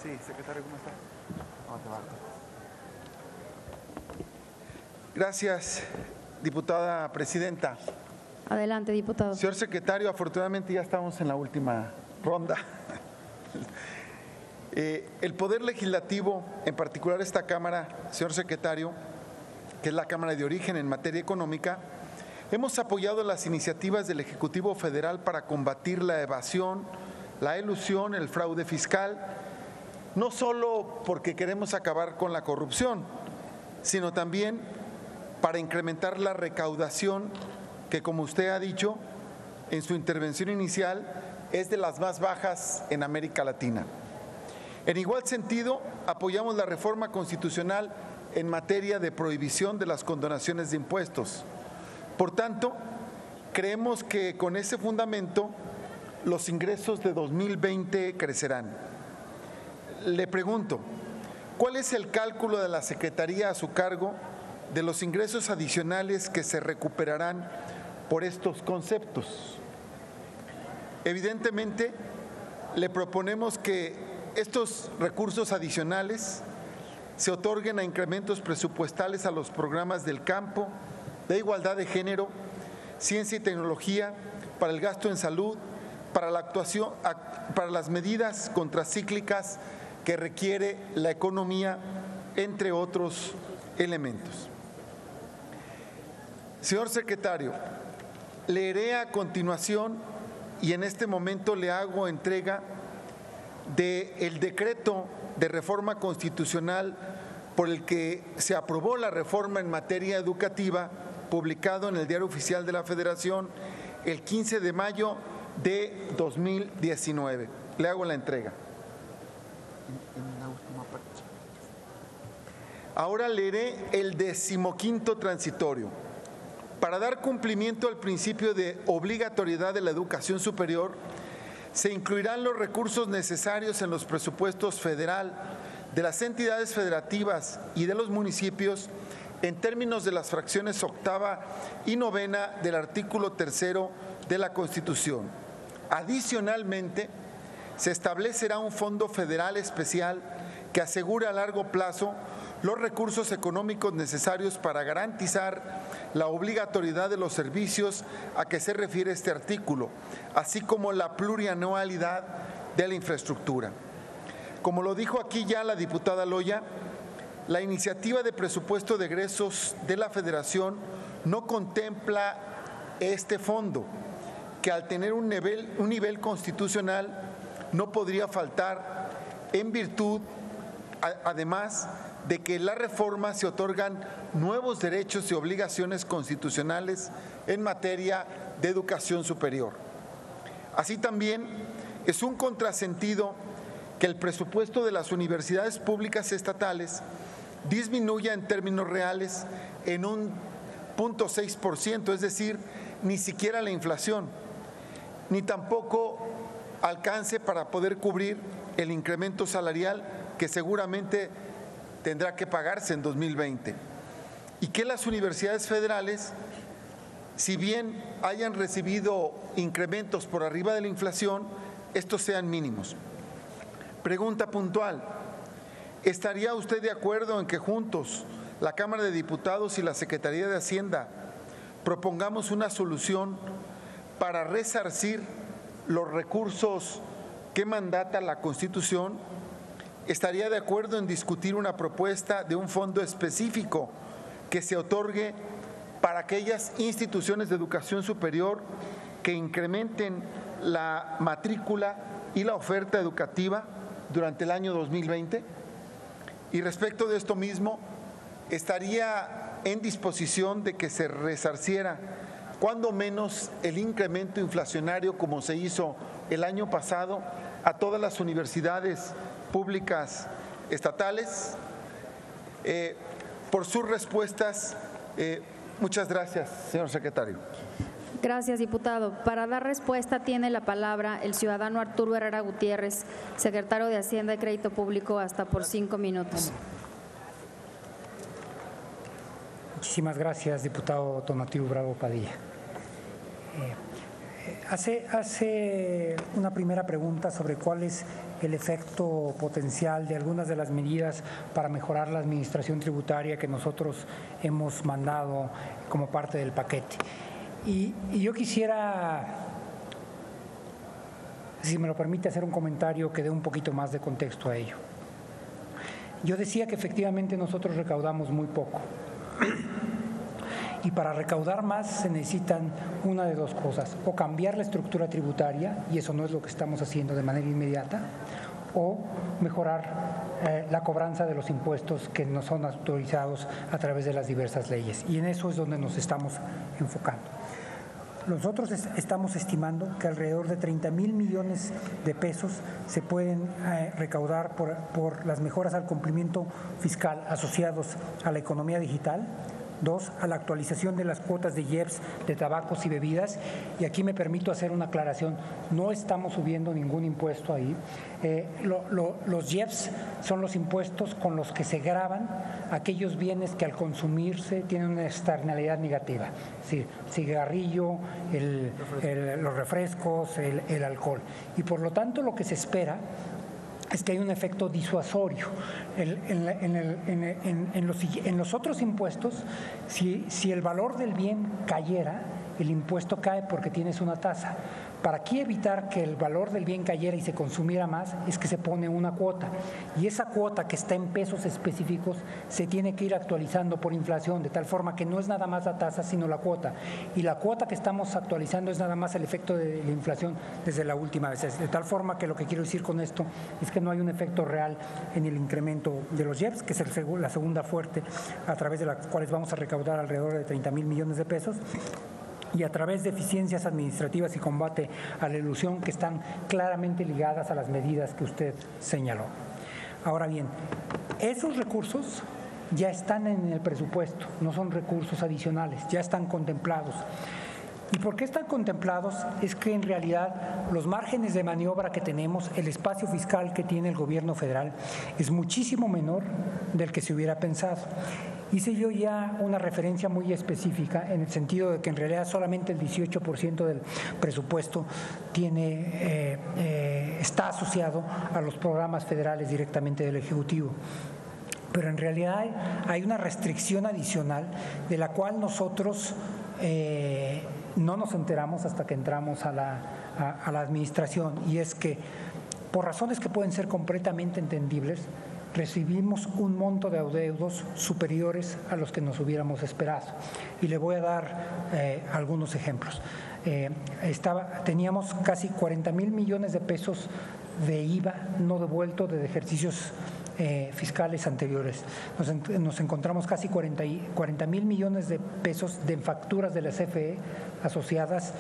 Sí, secretario, ¿cómo está? ¿Cómo te va? Gracias, diputada presidenta. Adelante, diputado. Señor secretario, afortunadamente ya estamos en la última ronda. El Poder Legislativo, en particular esta Cámara, señor secretario, que es la Cámara de origen en materia económica, hemos apoyado las iniciativas del Ejecutivo Federal para combatir la evasión, la elusión, el fraude fiscal, no solo porque queremos acabar con la corrupción, sino también para incrementar la recaudación que, como usted ha dicho en su intervención inicial, es de las más bajas en América Latina. En igual sentido, apoyamos la reforma constitucional en materia de prohibición de las condonaciones de impuestos. Por tanto, creemos que con ese fundamento los ingresos de 2020 crecerán. Le pregunto, ¿cuál es el cálculo de la Secretaría a su cargo de los ingresos adicionales que se recuperarán por estos conceptos? Evidentemente, le proponemos que estos recursos adicionales se otorguen a incrementos presupuestales a los programas del campo, de igualdad de género, ciencia y tecnología, para el gasto en salud, para la actuación, para las medidas contracíclicas que requiere la economía, entre otros elementos. Señor secretario, leeré a continuación y en este momento le hago entrega del decreto de reforma constitucional por el que se aprobó la reforma en materia educativa, publicado en el Diario Oficial de la Federación el 15 de mayo de 2019. Le hago la entrega. Ahora leeré el 15º transitorio. Para dar cumplimiento al principio de obligatoriedad de la educación superior, se incluirán los recursos necesarios en los presupuestos federal, de las entidades federativas y de los municipios en términos de las fracciones octava y novena del artículo 3º de la Constitución. Adicionalmente, se establecerá un fondo federal especial que asegure a largo plazo los recursos económicos necesarios para garantizar la obligatoriedad de los servicios a que se refiere este artículo, así como la plurianualidad de la infraestructura. Como lo dijo aquí ya la diputada Loya, la iniciativa de presupuesto de egresos de la Federación no contempla este fondo, que al tener un nivel constitucional no podría faltar, en virtud, además, de que en la reforma se otorgan nuevos derechos y obligaciones constitucionales en materia de educación superior. Así también es un contrasentido que el presupuesto de las universidades públicas estatales disminuya en términos reales en un 0.6%, es decir, ni siquiera la inflación, ni tampoco alcance para poder cubrir el incremento salarial que seguramente tendrá que pagarse en 2020, y que las universidades federales, si bien hayan recibido incrementos por arriba de la inflación, estos sean mínimos. Pregunta puntual: ¿estaría usted de acuerdo en que juntos la Cámara de Diputados y la Secretaría de Hacienda propongamos una solución para resarcir los recursos que mandata la Constitución? ¿Estaría de acuerdo en discutir una propuesta de un fondo específico que se otorgue para aquellas instituciones de educación superior que incrementen la matrícula y la oferta educativa durante el año 2020? Y respecto de esto mismo, ¿estaría en disposición de que se resarciera cuando menos el incremento inflacionario, como se hizo el año pasado, a todas las universidades públicas estatales? Por sus respuestas, muchas gracias, señor secretario. Gracias, diputado. Para dar respuesta tiene la palabra el ciudadano Arturo Herrera Gutiérrez, secretario de Hacienda y Crédito Público, hasta por 5 minutos. Muchísimas gracias, diputado Tonatiuh Bravo Padilla. Hace una primera pregunta sobre cuál es el efecto potencial de algunas de las medidas para mejorar la administración tributaria que nosotros hemos mandado como parte del paquete. Y yo quisiera, si me lo permite, hacer un comentario que dé un poquito más de contexto a ello. Yo decía que efectivamente nosotros recaudamos muy poco. Y para recaudar más se necesitan una de dos cosas: o cambiar la estructura tributaria, y eso no es lo que estamos haciendo de manera inmediata, o mejorar la cobranza de los impuestos que nos son autorizados a través de las diversas leyes. Y en eso es donde nos estamos enfocando. Nosotros estamos estimando que alrededor de 30,000 millones de pesos se pueden recaudar por las mejoras al cumplimiento fiscal asociados a la economía digital. 2, a la actualización de las cuotas de IEPS de tabacos y bebidas. Y aquí me permito hacer una aclaración: no estamos subiendo ningún impuesto ahí. Los IEPS son los impuestos con los que se gravan aquellos bienes que al consumirse tienen una externalidad negativa, es decir, cigarrillo, los refrescos, el alcohol. Y por lo tanto lo que se espera es que hay un efecto disuasorio. En los otros impuestos, si el valor del bien cayera, el impuesto cae porque tienes una tasa. Para aquí evitar que el valor del bien cayera y se consumiera más, es que se pone una cuota. Y esa cuota, que está en pesos específicos, se tiene que ir actualizando por inflación, de tal forma que no es nada más la tasa, sino la cuota. Y la cuota que estamos actualizando es nada más el efecto de la inflación desde la última vez. De tal forma que lo que quiero decir con esto es que no hay un efecto real en el incremento de los IEPS, que es la segunda fuerte, a través de las cuales vamos a recaudar alrededor de 30,000 millones de pesos. Y a través de eficiencias administrativas y combate a la elusión, que están claramente ligadas a las medidas que usted señaló. Ahora bien, esos recursos ya están en el presupuesto, no son recursos adicionales, ya están contemplados. ¿Y por qué están contemplados? Es que en realidad los márgenes de maniobra que tenemos, el espacio fiscal que tiene el gobierno federal, es muchísimo menor del que se hubiera pensado. Hice yo ya una referencia muy específica en el sentido de que en realidad solamente el 18% del presupuesto está asociado a los programas federales directamente del Ejecutivo. Pero en realidad hay una restricción adicional de la cual nosotros no nos enteramos hasta que entramos a la administración, y es que, por razones que pueden ser completamente entendibles, recibimos un monto de adeudos superiores a los que nos hubiéramos esperado. Y le voy a dar algunos ejemplos. Teníamos casi 40,000 millones de pesos de IVA no devuelto de ejercicios fiscales anteriores. Nos encontramos casi 40,000 millones de pesos de facturas de la CFE asociadas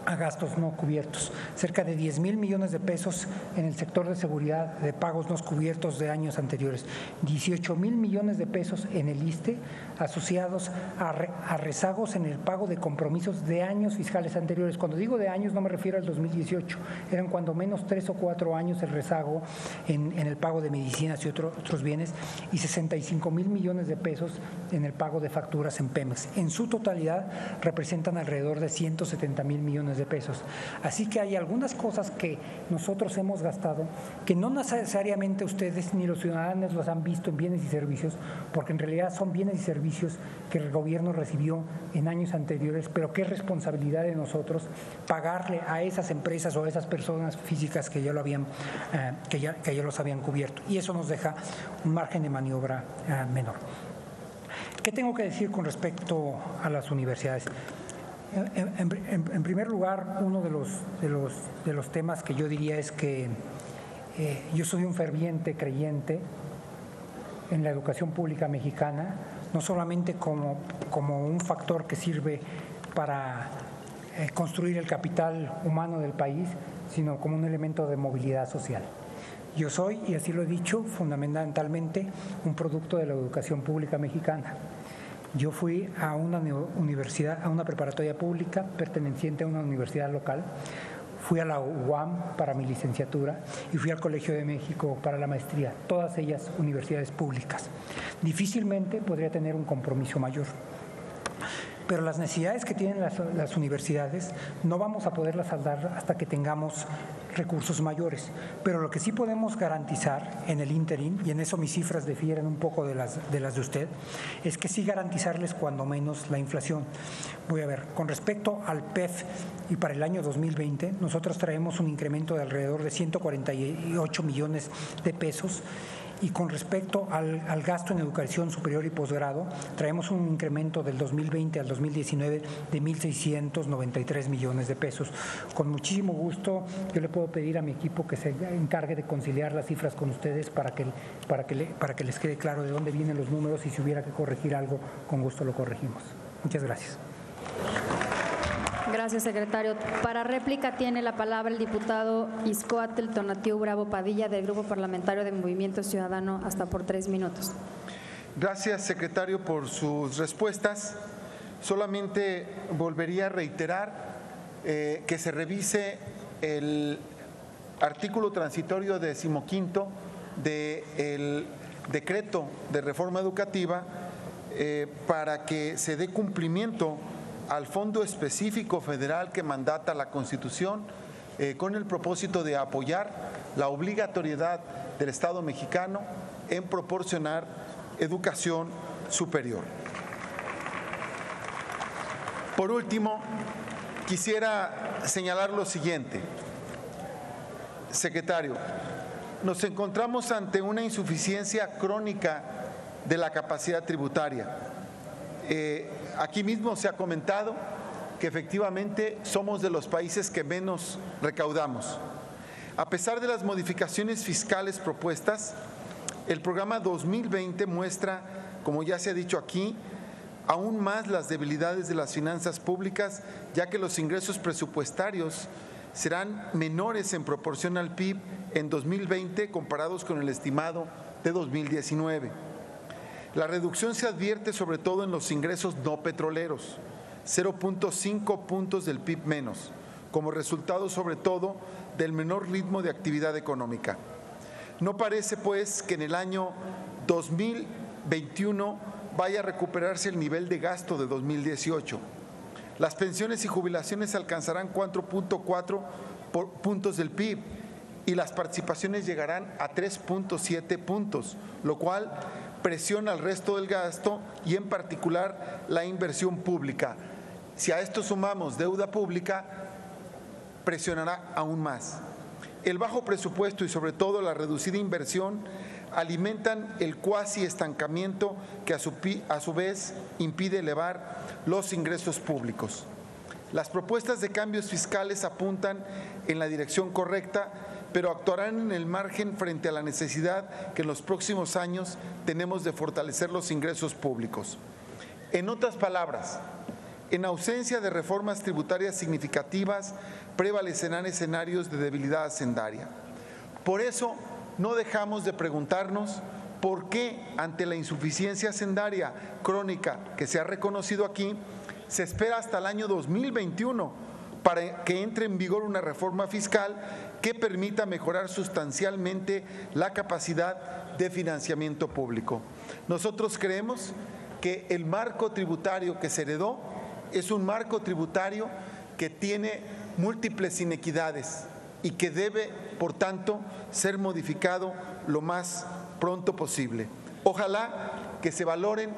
a gastos no cubiertos, cerca de 10,000 millones de pesos en el sector de seguridad de pagos no cubiertos de años anteriores, 18,000 millones de pesos en el ISSSTE asociados a rezagos en el pago de compromisos de años fiscales anteriores. Cuando digo de años no me refiero al 2018, eran cuando menos 3 o 4 años el rezago en el pago de medicinas y otros bienes, y 65,000 millones de pesos en el pago de facturas en Pemex. En su totalidad representan alrededor de 170,000 millones de pesos. Así que hay algunas cosas que nosotros hemos gastado que no necesariamente ustedes ni los ciudadanos los han visto en bienes y servicios, porque en realidad son bienes y servicios que el gobierno recibió en años anteriores, pero que es responsabilidad de nosotros pagarle a esas empresas o a esas personas físicas que ya los habían cubierto, y eso nos deja un margen de maniobra menor. ¿Qué tengo que decir con respecto a las universidades? En primer lugar, uno de los temas que yo diría es que yo soy un ferviente creyente en la educación pública mexicana, no solamente como un factor que sirve para construir el capital humano del país, sino como un elemento de movilidad social. Yo soy, y así lo he dicho, fundamentalmente un producto de la educación pública mexicana. Yo fui a una universidad, a una preparatoria pública perteneciente a una universidad local, fui a la UAM para mi licenciatura y fui al Colegio de México para la maestría, todas ellas universidades públicas. Difícilmente podría tener un compromiso mayor. pero las necesidades que tienen las universidades no vamos a poderlas saldar hasta que tengamos recursos mayores. Pero lo que sí podemos garantizar en el ínterin, y en eso mis cifras difieren un poco de las de usted, es que sí garantizarles cuando menos la inflación. Voy a ver, con respecto al PEF y para el año 2020, nosotros traemos un incremento de alrededor de 148 millones de pesos. Y con respecto al gasto en educación superior y posgrado, traemos un incremento del 2020 al 2019 de 1.693 millones de pesos. Con muchísimo gusto, yo le puedo pedir a mi equipo que se encargue de conciliar las cifras con ustedes para que les quede claro de dónde vienen los números y si hubiera que corregir algo, con gusto lo corregimos. Muchas gracias. Gracias, secretario. Para réplica tiene la palabra el diputado Izcoatl Tonatiuh Bravo Padilla, del Grupo Parlamentario de Movimiento Ciudadano, hasta por 3 minutos. Gracias, secretario, por sus respuestas. Solamente volvería a reiterar que se revise el artículo transitorio 15º del decreto de reforma educativa para que se dé cumplimiento al fondo específico federal que mandata la Constitución con el propósito de apoyar la obligatoriedad del Estado mexicano en proporcionar educación superior. Por último, quisiera señalar lo siguiente. Secretario, nos encontramos ante una insuficiencia crónica de la capacidad tributaria. Aquí mismo se ha comentado que efectivamente somos de los países que menos recaudamos. A pesar de las modificaciones fiscales propuestas, el programa 2020 muestra, como ya se ha dicho aquí, aún más las debilidades de las finanzas públicas, ya que los ingresos presupuestarios serán menores en proporción al PIB en 2020 comparados con el estimado de 2019. La reducción se advierte sobre todo en los ingresos no petroleros, 0.5 puntos del PIB menos, como resultado sobre todo del menor ritmo de actividad económica. No parece, pues, que en el año 2021 vaya a recuperarse el nivel de gasto de 2018. Las pensiones y jubilaciones alcanzarán 4.4 puntos del PIB y las participaciones llegarán a 3.7 puntos, lo cual presiona al resto del gasto y en particular la inversión pública. Si a esto sumamos deuda pública, presionará aún más. El bajo presupuesto y sobre todo la reducida inversión alimentan el cuasi estancamiento que a su vez impide elevar los ingresos públicos. Las propuestas de cambios fiscales apuntan en la dirección correcta, pero actuarán en el margen frente a la necesidad que en los próximos años tenemos de fortalecer los ingresos públicos. En otras palabras, en ausencia de reformas tributarias significativas, prevalecerán escenarios de debilidad hacendaria. Por eso, no dejamos de preguntarnos por qué, ante la insuficiencia hacendaria crónica que se ha reconocido aquí, se espera hasta el año 2021 para que entre en vigor una reforma fiscal que permita mejorar sustancialmente la capacidad de financiamiento público. Nosotros creemos que el marco tributario que se heredó es un marco tributario que tiene múltiples inequidades y que debe, por tanto, ser modificado lo más pronto posible. Ojalá que se valoren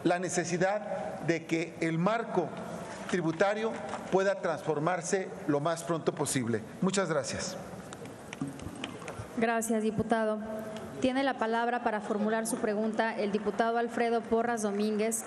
la necesidad de que el marco tributario pueda transformarse lo más pronto posible. Muchas gracias. Gracias, diputado. Tiene la palabra para formular su pregunta el diputado Alfredo Porras Domínguez.